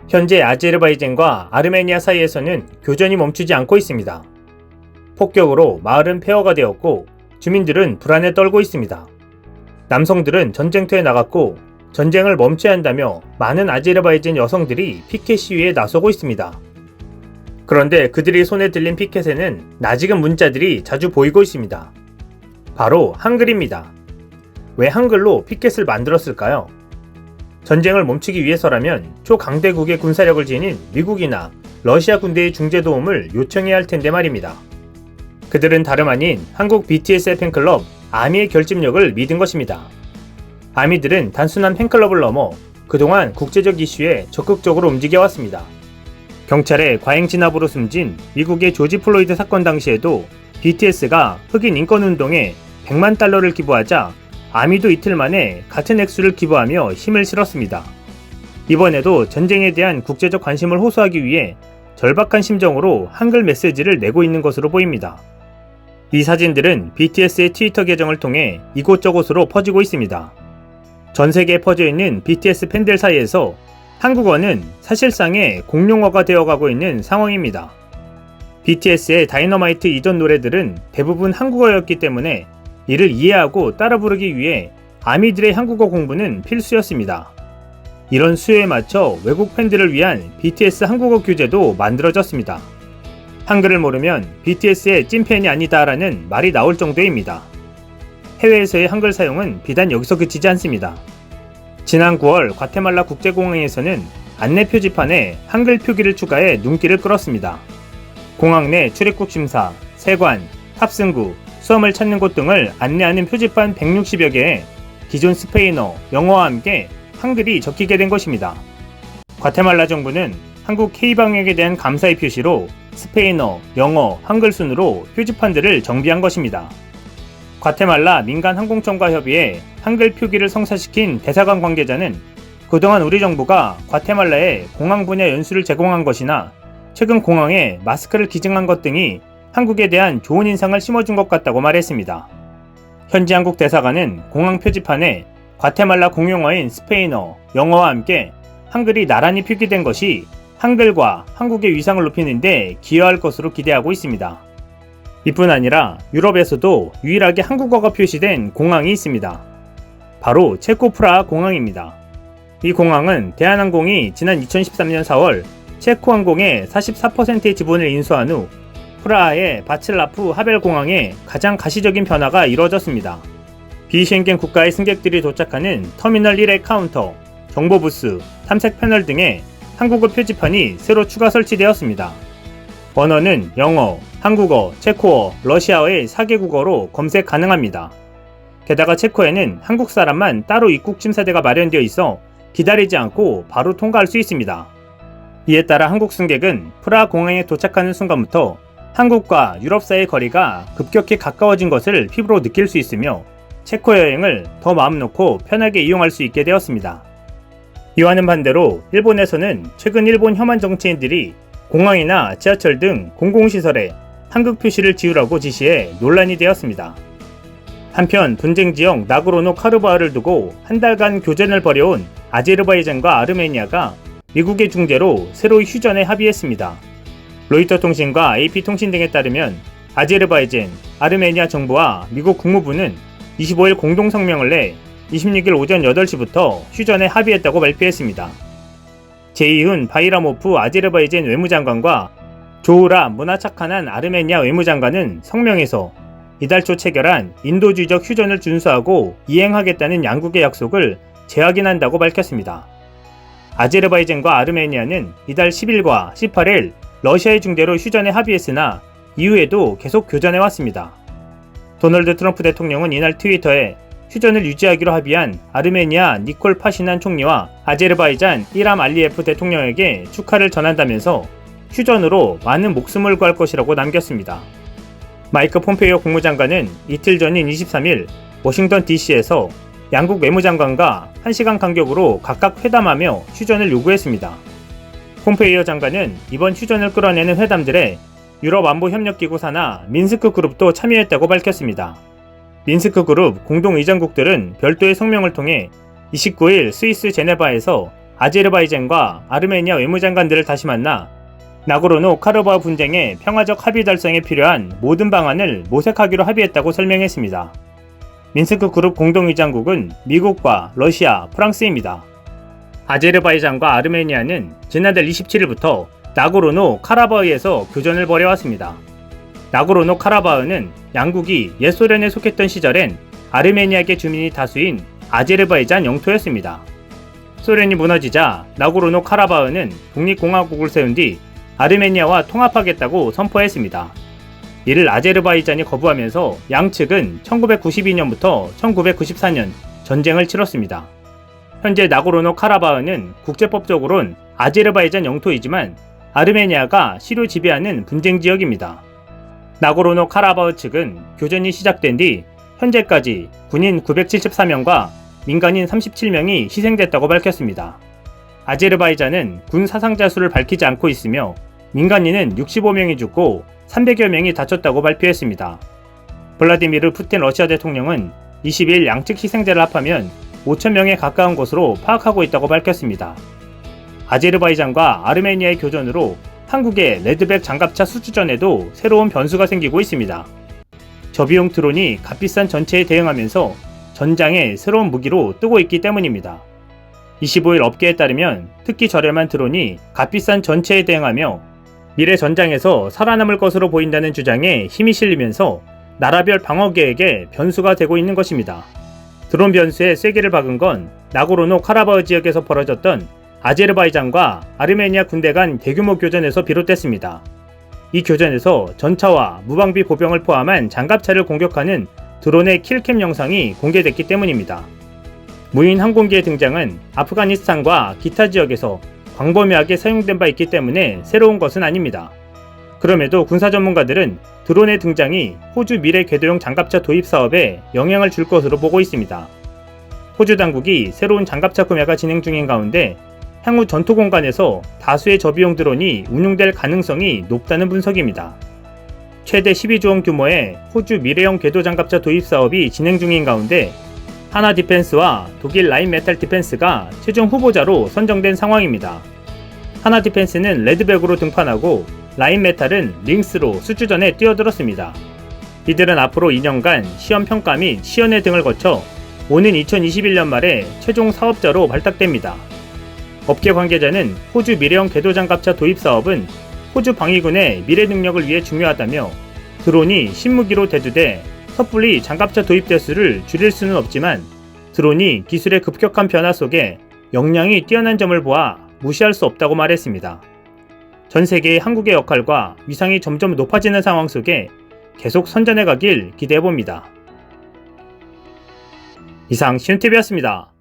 현재 아제르바이잔과 아르메니아 사이에서는 교전이 멈추지 않고 있습니다. 폭격으로 마을은 폐허가 되었고 주민들은 불안에 떨고 있습니다. 남성들은 전쟁터에 나갔고 전쟁을 멈춰야 한다며 많은 아제르바이잔 여성들이 피켓 시위에 나서고 있습니다. 그런데 그들이 손에 들린 피켓에는 낯익은 문자들이 자주 보이고 있습니다. 바로 한글입니다. 왜 한글로 피켓을 만들었을까요? 전쟁을 멈추기 위해서라면 초강대국의 군사력을 지닌 미국이나 러시아 군대의 중재 도움을 요청해야 할 텐데 말입니다. 그들은 다름 아닌 한국 BTS의 팬클럽 아미의 결집력을 믿은 것입니다. 아미들은 단순한 팬클럽을 넘어 그동안 국제적 이슈에 적극적으로 움직여왔습니다. 경찰의 과잉 진압으로 숨진 미국의 조지 플로이드 사건 당시에도 BTS가 흑인 인권운동에 100만 달러를 기부하자 아미도 이틀 만에 같은 액수를 기부하며 힘을 실었습니다. 이번에도 전쟁에 대한 국제적 관심을 호소하기 위해 절박한 심정으로 한글 메시지를 내고 있는 것으로 보입니다. 이 사진들은 BTS의 트위터 계정을 통해 이곳저곳으로 퍼지고 있습니다. 전 세계에 퍼져 있는 BTS 팬들 사이에서 한국어는 사실상의 공용어가 되어가고 있는 상황입니다. BTS의 다이너마이트 이전 노래들은 대부분 한국어였기 때문에 이를 이해하고 따라 부르기 위해 아미들의 한국어 공부는 필수였습니다. 이런 수요에 맞춰 외국 팬들을 위한 BTS 한국어 교재도 만들어졌습니다. 한글을 모르면 BTS의 찐팬이 아니다라는 말이 나올 정도입니다. 해외에서의 한글 사용은 비단 여기서 그치지 않습니다. 지난 9월 과테말라 국제공항에서는 안내 표지판에 한글 표기를 추가해 눈길을 끌었습니다. 공항 내 출입국 심사, 세관, 탑승구, 수험을 찾는 곳 등을 안내하는 표지판 160여 개에 기존 스페인어, 영어와 함께 한글이 적히게 된 것입니다. 과테말라 정부는 한국 K방역에 대한 감사의 표시로 스페인어, 영어, 한글 순으로 표지판들을 정비한 것입니다. 과테말라 민간항공청과 협의해 한글 표기를 성사시킨 대사관 관계자는 그동안 우리 정부가 과테말라에 공항 분야 연수를 제공한 것이나 최근 공항에 마스크를 기증한 것 등이 한국에 대한 좋은 인상을 심어준 것 같다고 말했습니다. 현지 한국 대사관은 공항 표지판에 과테말라 공용어인 스페인어, 영어와 함께 한글이 나란히 표기된 것이 한글과 한국의 위상을 높이는 데 기여할 것으로 기대하고 있습니다. 이뿐 아니라 유럽에서도 유일하게 한국어가 표시된 공항이 있습니다. 바로 체코 프라하 공항입니다. 이 공항은 대한항공이 지난 2013년 4월 체코 항공의 44%의 지분을 인수한 후 프라하의 바칠라프 하벨 공항에 가장 가시적인 변화가 이루어졌습니다. 비셴겐 국가의 승객들이 도착하는 터미널 1의 카운터, 정보 부스, 탐색 패널 등에 한국어 표지판이 새로 추가 설치되었습니다. 언어는 영어, 한국어, 체코어, 러시아어의 4개국어로 검색 가능합니다. 게다가 체코에는 한국 사람만 따로 입국 심사대가 마련되어 있어 기다리지 않고 바로 통과할 수 있습니다. 이에 따라 한국 승객은 프라하 공항에 도착하는 순간부터 한국과 유럽 사이의 거리가 급격히 가까워진 것을 피부로 느낄 수 있으며 체코 여행을 더 마음 놓고 편하게 이용할 수 있게 되었습니다. 이와는 반대로 일본에서는 최근 일본 혐한 정치인들이 공항이나 지하철 등 공공시설에 한국 표시를 지우라고 지시해 논란이 되었습니다. 한편 분쟁 지역 나고르노 카르바흐를 두고 한 달간 교전을 벌여온 아제르바이잔과 아르메니아가 미국의 중재로 새로이 휴전에 합의했습니다. 로이터 통신과 AP통신 등에 따르면 아제르바이잔, 아르메니아 정부와 미국 국무부는 25일 공동성명을 내 26일 오전 8시부터 휴전에 합의했다고 발표했습니다. 제이훈 바이라모프 아제르바이잔 외무장관과 조우라 무나차카난 아르메니아 외무장관은 성명에서 이달 초 체결한 인도주의적 휴전을 준수하고 이행하겠다는 양국의 약속을 재확인한다고 밝혔습니다. 아제르바이잔과 아르메니아는 이달 10일과 18일 러시아의 중재로 휴전에 합의했으나 이후에도 계속 교전해왔습니다. 도널드 트럼프 대통령은 이날 트위터에 휴전을 유지하기로 합의한 아르메니아 니콜 파시난 총리와 아제르바이잔 이람 알리예프 대통령에게 축하를 전한다면서 휴전으로 많은 목숨을 구할 것이라고 남겼습니다. 마이크 폼페이오 국무장관은 이틀 전인 23일 워싱턴 DC에서 양국 외무장관과 1시간 간격으로 각각 회담하며 휴전을 요구했습니다. 폼페이오 장관은 이번 휴전을 끌어내는 회담들에 유럽안보협력기구 산하 민스크 그룹도 참여했다고 밝혔습니다. 민스크 그룹 공동의장국들은 별도의 성명을 통해 29일 스위스 제네바에서 아제르바이잔과 아르메니아 외무장관들을 다시 만나 나고르노-카라바흐 분쟁의 평화적 합의 달성에 필요한 모든 방안을 모색하기로 합의했다고 설명했습니다. 민스크 그룹 공동의장국은 미국과 러시아, 프랑스입니다. 아제르바이잔과 아르메니아는 지난달 27일부터 나고르노-카라바흐에서 교전을 벌여왔습니다. 나고르노-카라바흐는 양국이 옛 소련에 속했던 시절엔 아르메니아계 주민이 다수인 아제르바이잔 영토였습니다. 소련이 무너지자 나고르노-카라바흐는 독립공화국을 세운 뒤 아르메니아와 통합하겠다고 선포했습니다. 이를 아제르바이잔이 거부하면서 양측은 1992년부터 1994년 전쟁을 치렀습니다. 현재 나고르노-카라바흐는 국제법적으론 아제르바이잔 영토이지만 아르메니아가 시로 지배하는 분쟁 지역입니다. 나고르노-카라바흐 측은 교전이 시작된 뒤 현재까지 군인 974명과 민간인 37명이 희생됐다고 밝혔습니다. 아제르바이잔은 군 사상자 수를 밝히지 않고 있으며 민간인은 65명이 죽고 300여 명이 다쳤다고 발표했습니다. 블라디미르 푸틴 러시아 대통령은 20일 양측 희생자를 합하면 5,000명에 가까운 것으로 파악하고 있다고 밝혔습니다. 아제르바이잔과 아르메니아의 교전으로 한국의 레드백 장갑차 수주전에도 새로운 변수가 생기고 있습니다. 저비용 드론이 값비싼 전체에 대응하면서 전장에 새로운 무기로 뜨고 있기 때문입니다. 25일 업계에 따르면 특히 저렴한 드론이 값비싼 전체에 대응하며 미래 전장에서 살아남을 것으로 보인다는 주장에 힘이 실리면서 나라별 방어 계획에 변수가 되고 있는 것입니다. 드론 변수에 쐐기를 박은 건 나고르노-카라바흐 지역에서 벌어졌던 아제르바이잔과 아르메니아 군대 간 대규모 교전에서 비롯됐습니다. 이 교전에서 전차와 무방비 보병을 포함한 장갑차를 공격하는 드론의 킬캠 영상이 공개됐기 때문입니다. 무인 항공기의 등장은 아프가니스탄과 기타 지역에서 광범위하게 사용된 바 있기 때문에 새로운 것은 아닙니다. 그럼에도 군사 전문가들은 드론의 등장이 호주 미래 궤도용 장갑차 도입 사업에 영향을 줄 것으로 보고 있습니다. 호주 당국이 새로운 장갑차 구매가 진행 중인 가운데 향후 전투 공간에서 다수의 저비용 드론이 운용될 가능성이 높다는 분석입니다. 최대 12조 원 규모의 호주 미래형 궤도 장갑차 도입 사업이 진행 중인 가운데 하나 디펜스와 독일 라인메탈 디펜스가 최종 후보자로 선정된 상황입니다. 하나 디펜스는 레드백으로 등판하고 라인메탈은 링스로 수주전에 뛰어들었습니다. 이들은 앞으로 2년간 시험 평가 및 시연회 등을 거쳐 오는 2021년 말에 최종 사업자로 발탁됩니다. 업계 관계자는 호주 미래형 궤도 장갑차 도입 사업은 호주 방위군의 미래 능력을 위해 중요하다며 드론이 신무기로 대두돼 섣불리 장갑차 도입 대수를 줄일 수는 없지만 드론이 기술의 급격한 변화 속에 역량이 뛰어난 점을 보아 무시할 수 없다고 말했습니다. 전 세계의 한국의 역할과 위상이 점점 높아지는 상황 속에 계속 선전해 가길 기대해봅니다. 이상 시윤TV였습니다.